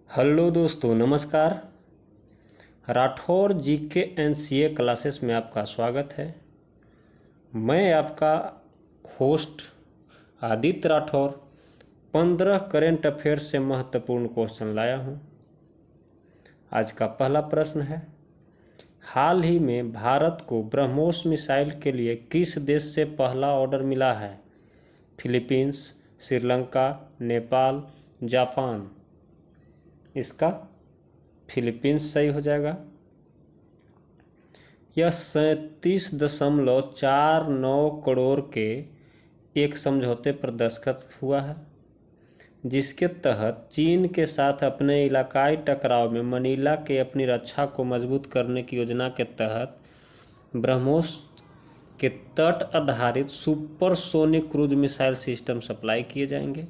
Hello दोस्तों, नमस्कार। राठौर जी के एनसीए क्लासेस में आपका स्वागत है। मैं आपका host Aditya Rathore 15 current affairs से महत्वपूर्ण क्वेश्चन लाया हूं। आज का पहला प्रश्न है, हाल ही में भारत को ब्रह्मोस मिसाइल के लिए किस देश से पहला ऑर्डर मिला है? Philippines, Sri Lanka, Nepal, Japan. इसका फिलीपींस सही हो जाएगा। यह 37.49 करोड़ के एक समझौते पर दस्तखत हुआ है, जिसके तहत चीन के साथ अपने इलाकाई टकराव में मनीला के अपनी रक्षा को मजबूत करने की योजना के तहत ब्रह्मोस के तट आधारित supersonic cruise missile system supply किए जाएंगे।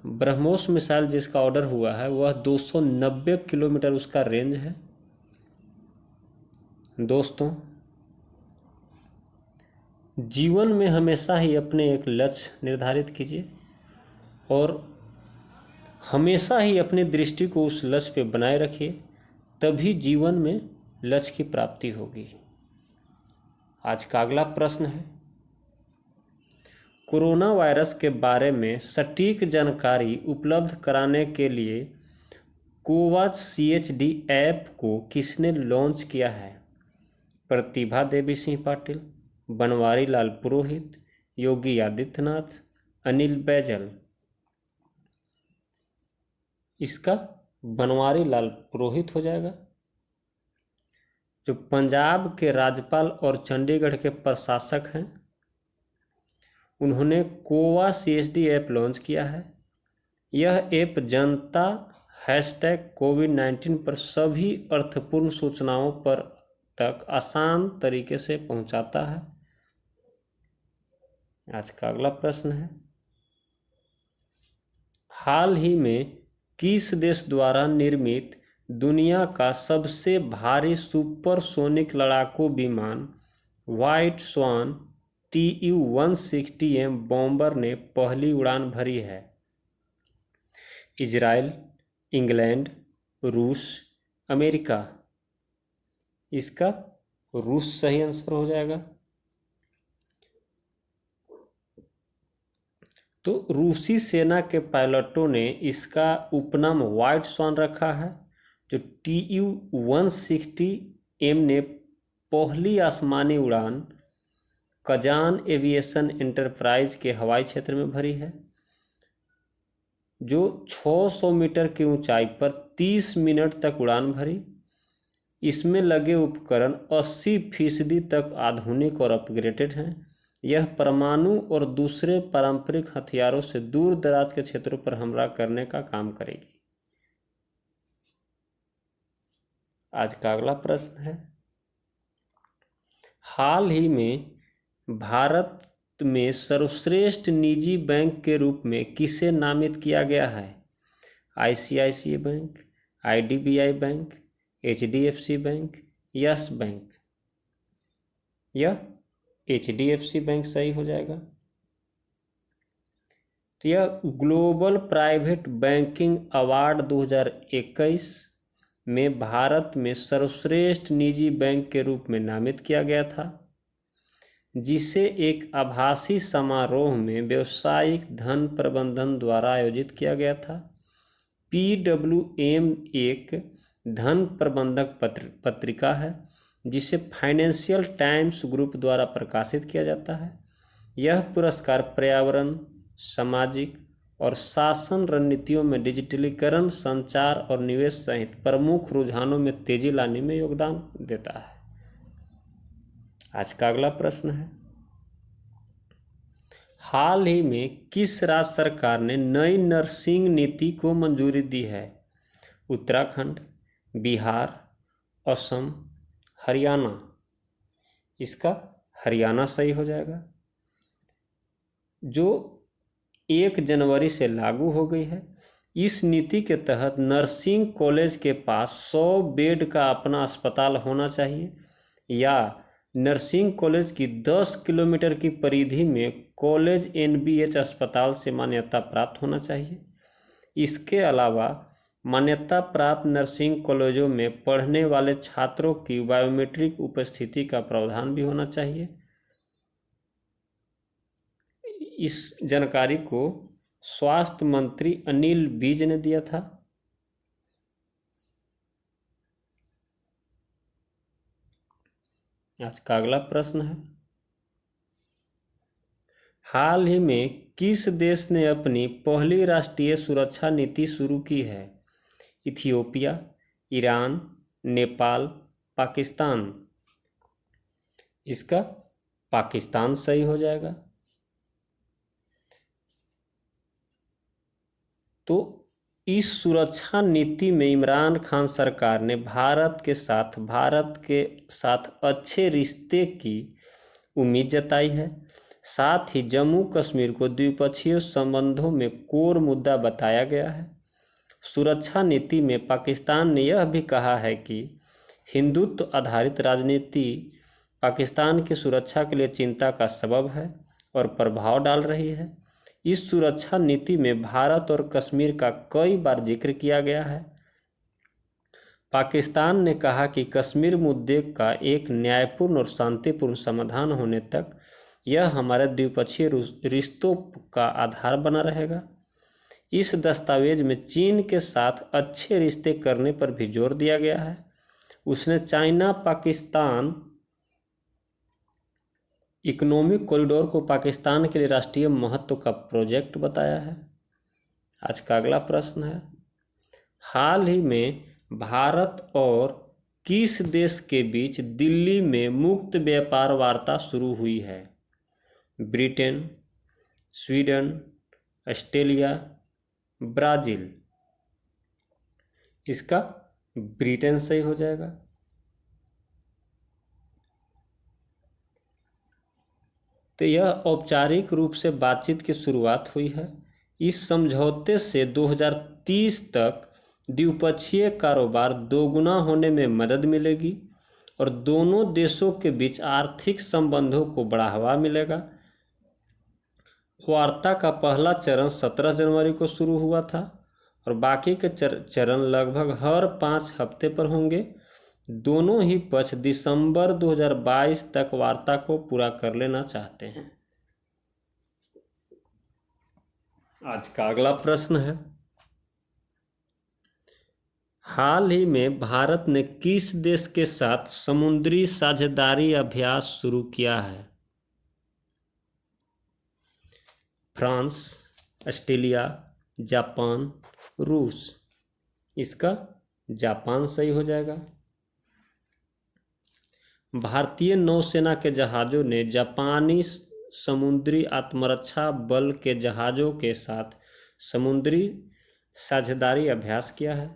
ब्रह्मोस मिसाइल जिसका ऑर्डर हुआ है वह 290 किलोमीटर उसका रेंज है। दोस्तों, जीवन में हमेशा ही अपने एक लक्ष्य निर्धारित कीजिए और हमेशा ही अपनी दृष्टि को उस लक्ष्य पे बनाए रखिए, तभी जीवन में लक्ष्य की प्राप्ति होगी। आज का अगला प्रश्न है, कोरोना वायरस के बारे में सटीक जानकारी उपलब्ध कराने के लिए कोवाक्स-CHD ऐप को किसने लॉन्च किया है? प्रतिभा देवी सिंह पाटिल, बनवारी लाल पुरोहित, योगी आदित्यनाथ, अनिल बैजल। इसका बनवारी लाल पुरोहित हो जाएगा। जो पंजाब के राज्यपाल और चंडीगढ़ के प्रशासक हैं, उन्होंने कोवाक्स-CHD ऐप लॉन्च किया है। यह ऐप जनता #COVID-19 पर सभी अर्थपूर्ण सूचनाओं पर तक आसान तरीके से पहुंचाता है। आज का अगला प्रश्न है, हाल ही में किस देश द्वारा निर्मित दुनिया का सबसे भारी सुपरसोनिक लड़ाकू विमान व्हाइट स्वान TU-160M बॉम्बर ने पहली उड़ान भरी है? इजराइल, इंग्लैंड, रूस, अमेरिका। इसका रूस सही आंसर हो जाएगा। तो रूसी सेना के पायलटों ने इसका उपनाम व्हाइट स्वान रखा है। जो TU-160M ने पहली आसमानी उड़ान कजान एविएशन एंटरप्राइज के हवाई क्षेत्र में भरी है, जो 600 मीटर की ऊंचाई पर 30 मिनट तक उड़ान भरी। इसमें लगे उपकरण 80% तक आधुनिक और अपग्रेडेड हैं। यह परमाणु और दूसरे पारंपरिक हथियारों से दूर दराज के क्षेत्रों पर हमला करने का काम करेगी। आज का अगला प्रश्न है, हाल ही में भारत में सर्वश्रेष्ठ निजी बैंक के रूप में किसे नामित किया गया है? ICICI bank, IDBI bank, HDFC bank, yes bank. यह HDFC बैंक सही हो जाएगा। तो यह ग्लोबल प्राइवेट बैंकिंग अवार्ड 2021 में भारत में सर्वश्रेष्ठ निजी बैंक के रूप में नामित किया गया था, जिसे एक आभासी समारोह में व्यावसायिक धन प्रबंधन द्वारा आयोजित किया गया था। PWM एक धन प्रबंधक पत्रिका है, जिसे फाइनेंशियल टाइम्स ग्रुप द्वारा प्रकाशित किया जाता है। यह पुरस्कार पर्यावरण, सामाजिक और शासन रणनीतियों में डिजिटलीकरण, संचार और निवेश सहित प्रमुख रुझानों में तेजी लाने में योगदान देता है। आज का अगला प्रश्न है, हाल ही में किस राज्य सरकार ने नई नर्सिंग नीति को मंजूरी दी है? उत्तराखंड, बिहार, असम, हरियाणा। इसका हरियाणा सही हो जाएगा। जो 1 जनवरी से लागू हो गई है। इस नीति के तहत नर्सिंग कॉलेज के पास 100 बेड का अपना अस्पताल होना चाहिए, या नर्सिंग कॉलेज की 10 किलोमीटर की परिधि में कॉलेज NBH अस्पताल से मान्यता प्राप्त होना चाहिए। इसके अलावा मान्यता प्राप्त नर्सिंग कॉलेजों में पढ़ने वाले छात्रों की बायोमेट्रिक उपस्थिति का प्रावधान भी होना चाहिए। इस जानकारी को स्वास्थ्य मंत्री अनिल विज ने दिया था। आज का अगला प्रश्न है, हाल ही में किस देश ने अपनी पहली राष्ट्रीय सुरक्षा नीति शुरू की है? Ethiopia, Iran, Nepal, Pakistan. इसका पाकिस्तान सही हो जाएगा। तो इस सुरक्षा नीति में इमरान खान सरकार ने भारत के साथ अच्छे रिश्ते की उम्मीद जताई है। साथ ही जम्मू कश्मीर को द्विपक्षीय संबंधों में कोर मुद्दा बताया गया है। सुरक्षा नीति में पाकिस्तान ने यह भी कहा है कि हिंदुत्व आधारित राजनीति पाकिस्तान की सुरक्षा के लिए चिंता का सबब है और प्रभाव डाल रही है। इस सुरक्षा नीति में भारत और कश्मीर का कई बार जिक्र किया गया है। पाकिस्तान ने कहा कि कश्मीर मुद्दे का एक न्यायपूर्ण और शांतिपूर्ण समाधान होने तक यह हमारे द्विपक्षीय रिश्तों का आधार बना रहेगा। इस दस्तावेज में चीन के साथ अच्छे रिश्ते करने पर भी जोर दिया गया है। उसने चाइना पाकिस्तान इकोनॉमिक कॉरिडोर को पाकिस्तान के लिए राष्ट्रीय महत्व का प्रोजेक्ट बताया है। आज का अगला प्रश्न है, हाल ही में भारत और किस देश के बीच दिल्ली में मुक्त व्यापार वार्ता शुरू हुई है? Britain, Sweden, Australia, Brazil. इसका ब्रिटेन सही हो जाएगा। तो यह औपचारिक रूप से बातचीत की शुरुआत हुई है। इस समझौते से 2030 तक द्विपक्षीय कारोबार दोगुना होने में मदद मिलेगी और दोनों देशों के बीच आर्थिक संबंधों को बढ़ावा मिलेगा। वार्ता का पहला चरण 17 जनवरी को शुरू हुआ था और बाकी के चरण लगभग हर 5 हफ्ते पर होंगे। दोनों ही पक्ष दिसंबर 2022 तक वार्ता को पूरा कर लेना चाहते हैं। आज का अगला प्रश्न है, हाल ही में भारत ने किस देश के साथ समुद्री साझेदारी अभ्यास शुरू किया है? फ्रांस, ऑस्ट्रेलिया, जापान, रूस। इसका जापान सही हो जाएगा। भारतीय नौसेना के जहाज़ों ने जापानी समुद्री आत्मरक्षा बल के जहाज़ों के साथ समुद्री साझेदारी अभ्यास किया है।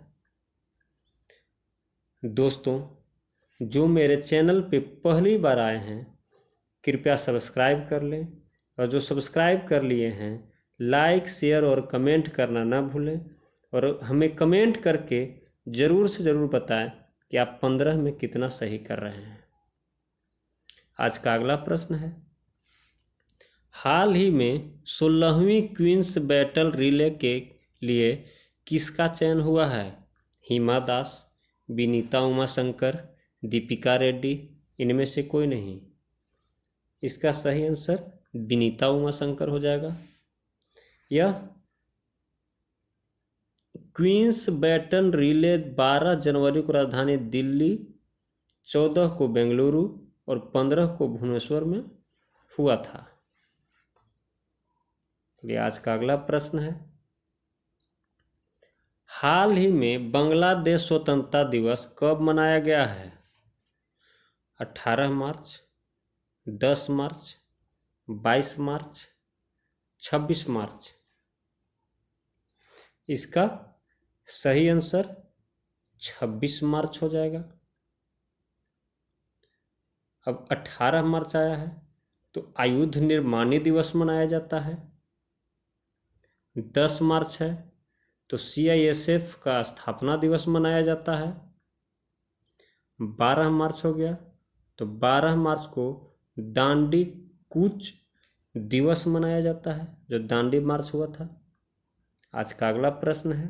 दोस्तों, जो मेरे चैनल पे पहली बार आए हैं कृपया सब्सक्राइब कर लें और जो सब्सक्राइब कर लिए हैं लाइक, शेयर और कमेंट करना ना भूलें और हमें कमेंट करके ज़रूर से ज़रूर बताएं कि आप 15 में कितना सही कर रहे हैं। आज का अगला प्रश्न है, हाल ही में 16वीं क्वींस बैटल रिले के लिए किसका चयन हुआ है? हिमा दास, विनीता उमाशंकर, दीपिका रेड्डी। इनमें से कोई नहीं। इसका सही आंसर विनीता उमाशंकर हो जाएगा। यह क्वींस बैटल रिले 12 जनवरी को राजधानी दिल्ली, 14 को बेंगलुरु और 15 को भुवनेश्वर में हुआ था। चलिए आज का अगला प्रश्न है, हाल ही में बांग्लादेश स्वतंत्रता दिवस कब मनाया गया है? 18 मार्च, 10 मार्च, 22 मार्च, 26 मार्च। इसका सही आंसर 26 मार्च हो जाएगा। अब 18 मार्च आया है तो आयुध निर्माणी दिवस मनाया जाता है। 10 मार्च है तो CISF का स्थापना दिवस मनाया जाता है। 12 मार्च हो गया तो 12 मार्च को दांडी कूच दिवस मनाया जाता है, जो दांडी मार्च हुआ था। आज का अगला प्रश्न है,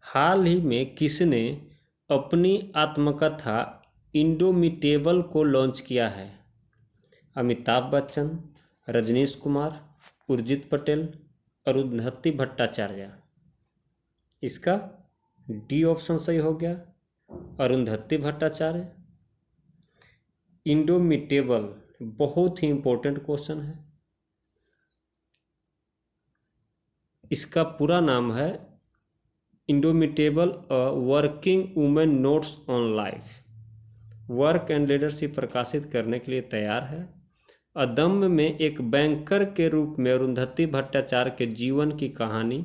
हाल ही में किसने अपनी आत्मकथा इंडोमिटेबल को लॉन्च किया है? अमिताभ बच्चन, रजनीश कुमार, उर्जित पटेल, अरुंधति भट्टाचार्य। इसका डी ऑप्शन सही हो गया, अरुंधति भट्टाचार्य। इंडोमिटेबल बहुत ही इंपॉर्टेंट क्वेश्चन है। इसका पूरा नाम है indomitable working women notes on life. Work and leadership प्रकाशित करने के लिए तैयार है। अदम्य में एक बैंकर के रूप में अरुंधति भट्टाचार्य के जीवन की कहानी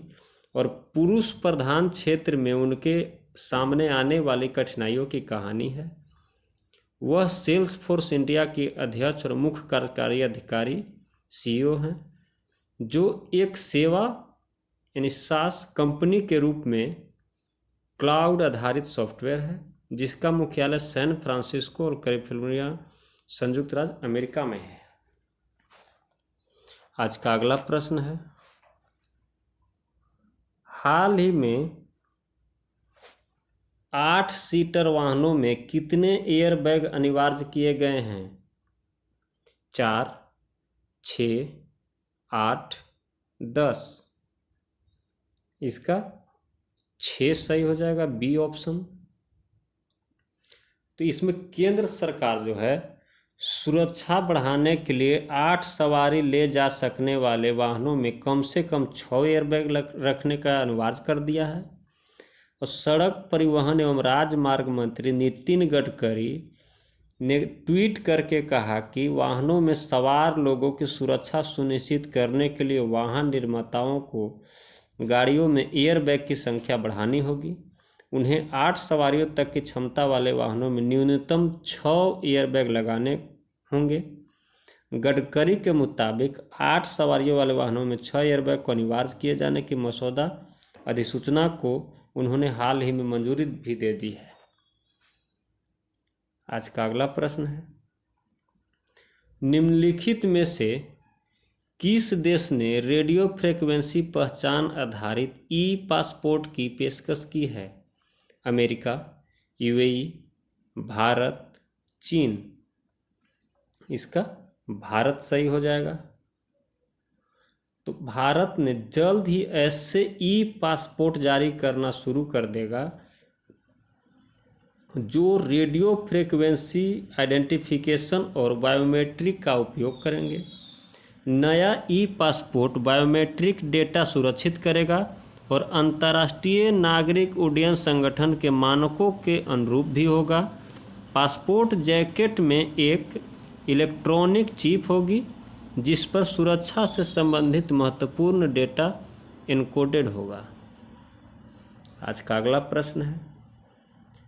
और पुरुष प्रधान क्षेत्र में उनके सामने आने वाली कठिनाइयों की कहानी है। वह सेल्स फोर्स इंडिया के अध्यक्ष और मुख्य कार्यकारी अधिकारी सीईओ हैं, जो एक सेवा यानी सास कंपनी के रूप में क्लाउड आधारित सॉफ्टवेयर है, जिसका मुख्यालय सैन फ्रांसिस्को और कैलिफोर्निया संयुक्त राज्य अमेरिका में है। आज का अगला प्रश्न है, हाल ही में 8 सीटर वाहनों में कितने एयरबैग अनिवार्य किए गए हैं? 4, 6, 8, 10। इसका 6 सही हो जाएगा, बी ऑप्शन। तो इसमें केंद्र सरकार जो है सुरक्षा बढ़ाने के लिए 8 सवारी ले जा सकने वाले वाहनों में कम से कम 6 एयरबैग रखने का अनिवार्य कर दिया है। और सड़क परिवहन एवं राजमार्ग मंत्री नितिन गडकरी ने ट्वीट करके कहा कि वाहनों में सवार लोगों की सुरक्षा सुनिश्चित करने के लिए वाहन निर्माताओं को गाड़ियों में एयरबैग की संख्या बढ़ानी होगी। उन्हें 8 सवारियों तक की क्षमता वाले वाहनों में न्यूनतम 6 एयरबैग लगाने होंगे। गडकरी के मुताबिक 8 सवारियों वाले वाहनों में 6 एयरबैग को अनिवार्य किए जाने की मसौदा अधिसूचना को उन्होंने हाल ही में मंजूरी भी दे दी है। आज का अगला प्रश्न है, निम्नलिखित में से किस देश ने रेडियो फ्रीक्वेंसी पहचान आधारित ई पासपोर्ट की पेशकश की है? अमेरिका, यूएई, भारत, चीन। इसका भारत सही हो जाएगा। तो भारत ने जल्द ही ऐसे ई पासपोर्ट जारी करना शुरू कर देगा जो रेडियो फ्रीक्वेंसी आइडेंटिफिकेशन और बायोमेट्रिक का उपयोग करेंगे। नया ई पासपोर्ट बायोमेट्रिक डेटा सुरक्षित करेगा और अंतर्राष्ट्रीय नागरिक उड्डयन संगठन के मानकों के अनुरूप भी होगा। पासपोर्ट जैकेट में एक इलेक्ट्रॉनिक चिप होगी जिस पर सुरक्षा से संबंधित महत्वपूर्ण डेटा एन्कोडेड होगा। आज का अगला प्रश्न है,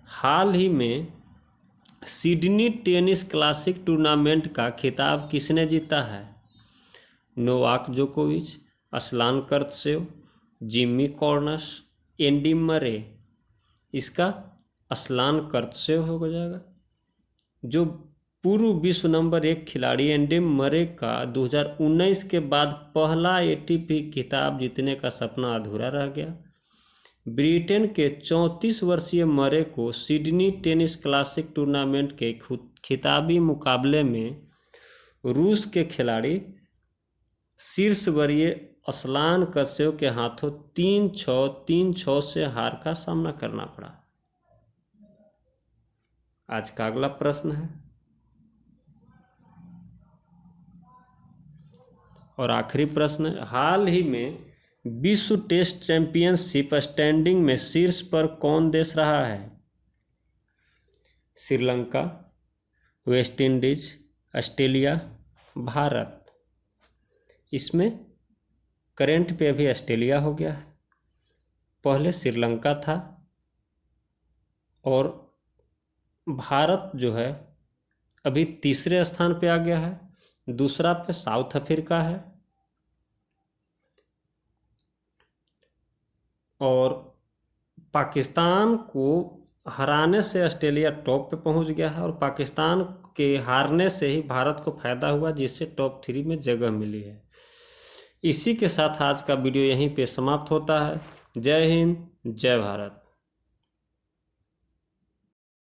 हाल ही में सिडनी टेनिस क्लासिक टूर्नामेंट का खिताब किसने जीता है? नोवाक जोकोविच, Aslan Karatsev, Jimmy Connors, Andy Murray. इसका असलान कर्तसेव हो जाएगा। जो पूर्व विश्व नंबर 1 खिलाड़ी एंडी मरे का 2019 के बाद पहला एटीपी खिताब जीतने का सपना अधूरा रह गया। ब्रिटेन के 34 वर्षीय मरे को सिडनी टेनिस क्लासिक टूर्नामेंट के खिताबी मुकाबले में रूस के खिलाड़ी शीर्ष वरीय असलान कर्तसेव के हाथों 3-6, 3-6 से हार का सामना करना पड़ा। आज का अगला प्रश्न है और आखिरी प्रश्न है, हाल ही में विश्व टेस्ट चैंपियनशिप स्टैंडिंग में शीर्ष पर कौन देश रहा है? Sri Lanka, West Indies, Australia, Bharat. इसमें करंट पे अभी ऑस्ट्रेलिया हो गया है, पहले श्रीलंका था और भारत जो है अभी तीसरे स्थान पे आ गया है, दूसरा पे साउथ अफ्रीका है और पाकिस्तान को हराने से ऑस्ट्रेलिया टॉप पे पहुंच गया है और पाकिस्तान के हारने से ही भारत को फायदा हुआ जिससे टॉप 3 में जगह मिली है। इसी के साथ आज का वीडियो यहीं पे समाप्त होता है। जय हिंद, जय भारत।